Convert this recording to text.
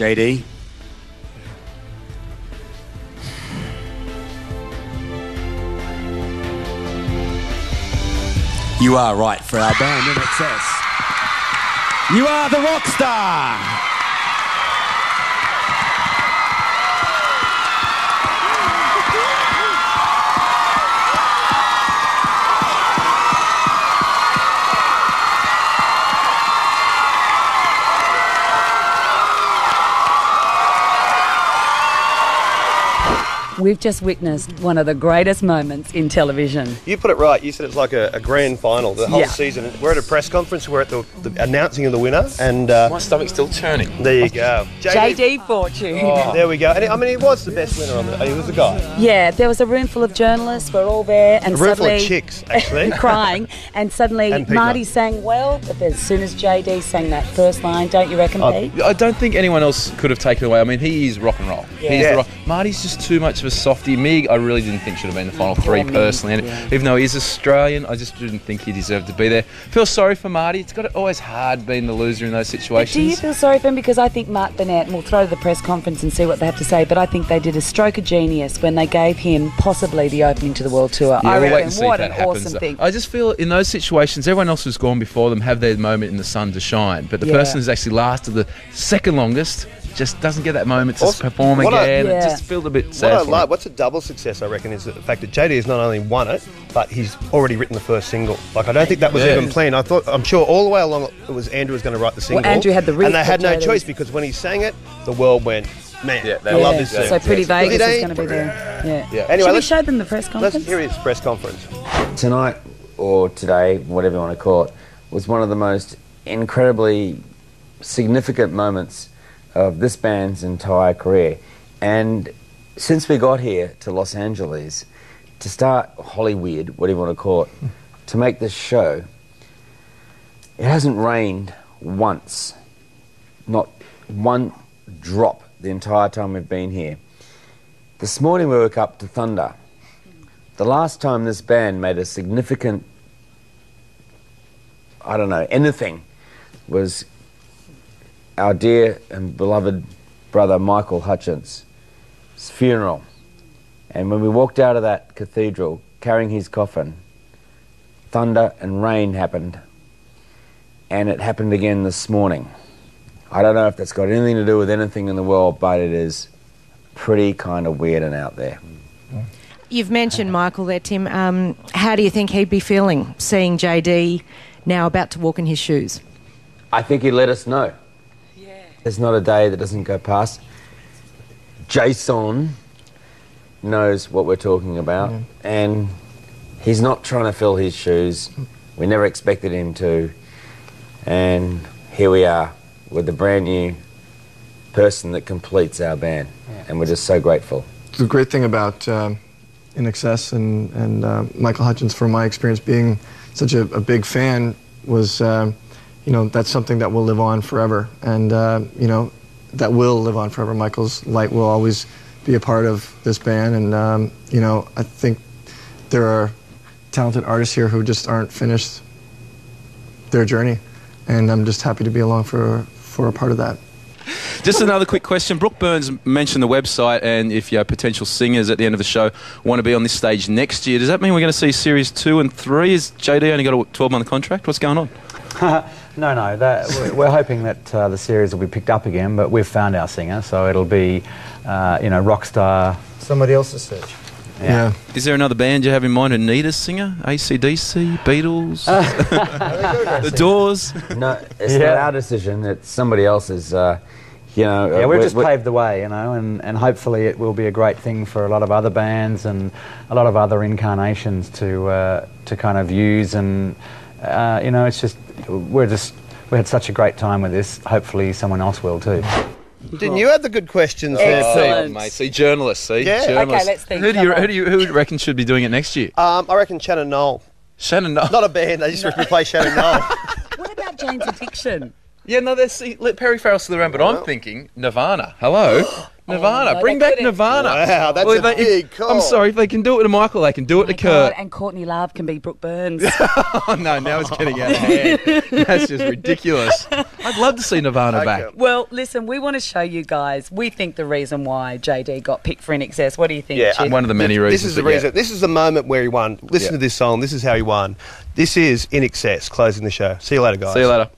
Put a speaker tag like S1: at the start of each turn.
S1: JD? You are right for our band, Inxs. You are the rock star.
S2: We've just witnessed one of the greatest moments in television.
S3: You put it right. You said it was like a grand final, the whole season. We're at a press conference. We're at the announcing of the winner. And
S4: my stomach's still turning.
S3: There you go.
S2: JD Fortune.
S3: Oh. There we go. And I mean, he was the best winner on the... He was the guy.
S2: Yeah, there was a room full of journalists. We're all there. And
S3: a room
S2: suddenly,
S3: full of chicks, actually.
S2: crying. And suddenly
S3: and
S2: Marty sang well. But as soon as JD sang that first line, don't you reckon, Pete?
S4: I don't think anyone else could have taken it away. I mean, he is rock and roll.
S2: Yeah.
S4: He's the rock. Marty's just too much of a softie. Mig, I really didn't think should have been the final three personally. And even though he's Australian, I just didn't think he deserved to be there. Feel sorry for Marty. It's got it always hard being the loser in those situations.
S2: But do you feel sorry for him? Because I think Mark Burnett, and we'll throw to the press conference and see what they have to say, but I think they did a stroke of genius when they gave him possibly the opening to the World Tour.
S4: Yeah,
S2: I
S4: we'll
S2: reckon
S4: wait and see
S2: what
S4: if
S2: an
S4: that happens.
S2: awesome thing.
S4: I just feel in those situations, everyone else who's gone before them have their moment in the sun to shine. But the person who's actually lasted the second longest just doesn't get that moment to perform again. It just feels a bit sad.
S3: What's a double success, I reckon, is the fact that JD has not only won it, but he's already written the first single. Like, I don't think that was even planned. I'm sure all the way along it was Andrew was going to write the single.
S2: Well, Andrew had the riff,
S3: and they had no choice because when he sang it, the world went, man, I love this thing.
S2: So Pretty Vegas is going to be there. Yeah.
S3: Anyway,
S2: should we show them the press conference?
S3: Let's hear his press conference.
S5: Tonight, or today, whatever you want to call it, was one of the most incredibly significant moments of this band's entire career. And since we got here to Los Angeles to start Hollywood, whatever you want to call it, to make this show, it hasn't rained once, not one drop the entire time we've been here. This morning we woke up to thunder. The last time this band made a significant, I don't know, anything, was our dear and beloved brother Michael Hutchins' funeral. And when we walked out of that cathedral carrying his coffin, thunder and rain happened. And it happened again this morning. I don't know if that's got anything to do with anything in the world, but it is pretty kind of weird and out there.
S6: You've mentioned Michael there, Tim. How do you think he'd be feeling seeing JD now about to walk in his shoes?
S5: I think he'd let us know. There's not a day that doesn't go past. Jason knows what we're talking about, and he's not trying to fill his shoes. We never expected him to, and here we are with the brand new person that completes our band, and we're just so grateful.
S7: The great thing about Inxs and Michael Hutchins, from my experience being such a big fan, was you know, that's something that will live on forever, and you know, that will live on forever. Michael's light will always be a part of this band, and you know, I think there are talented artists here who just aren't finished their journey, and I'm just happy to be along for a part of that.
S4: Just another quick question. Brooke Burns mentioned the website, and if your potential singers at the end of the show want to be on this stage next year, does that mean we're going to see Series 2 and 3? Has JD only got a 12-month contract? What's going on?
S8: No. We're hoping that the series will be picked up again, but we've found our singer, so it'll be, you know, rock star.
S9: Somebody else's search.
S7: Yeah.
S4: Is there another band you have in mind who need a singer? AC/DC, Beatles, The Doors?
S5: No, it's not our decision. It's somebody else's. You know,
S8: yeah, we've just paved the way, you know, and hopefully it will be a great thing for a lot of other bands and a lot of other incarnations to kind of use, and you know, it's just we had such a great time with this. Hopefully someone else will too.
S3: Didn't you have the good questions
S2: there,
S3: Pete?
S4: Mate, see, journalists, see?
S3: Yeah.
S4: Journalists.
S2: Okay, let's think.
S4: Who do you reckon should be doing it next year?
S3: I reckon Shannon Knoll.
S4: Shannon Knoll.
S3: Not a band, they just replace Shannon Knoll.
S2: What about Jane's Addiction?
S4: Yeah, no, let Perry Farrell still around, but I'm thinking Nirvana. Hello. Nirvana.
S2: no,
S4: Bring
S2: they
S4: back
S2: couldn't.
S4: Nirvana.
S3: Wow, that's
S4: Well,
S3: a big call.
S4: I'm sorry, if they can do it to Michael, they can do it to
S2: Oh my
S4: Kurt.
S2: God, and Courtney Love can be Brooke Burns.
S4: Oh no, now it's getting out of hand. That's just ridiculous. I'd love to see Nirvana back.
S2: Well, listen, we want to show you guys. We think the reason why JD got picked for Inxs. What do you think,
S3: Yeah,
S2: Chip?
S4: One of the many reasons.
S3: This is the
S4: but yeah.
S3: reason. This is the moment where he won. Listen to this song. This is how he won. This is In Excess closing the show. See you later, guys.
S4: See you later.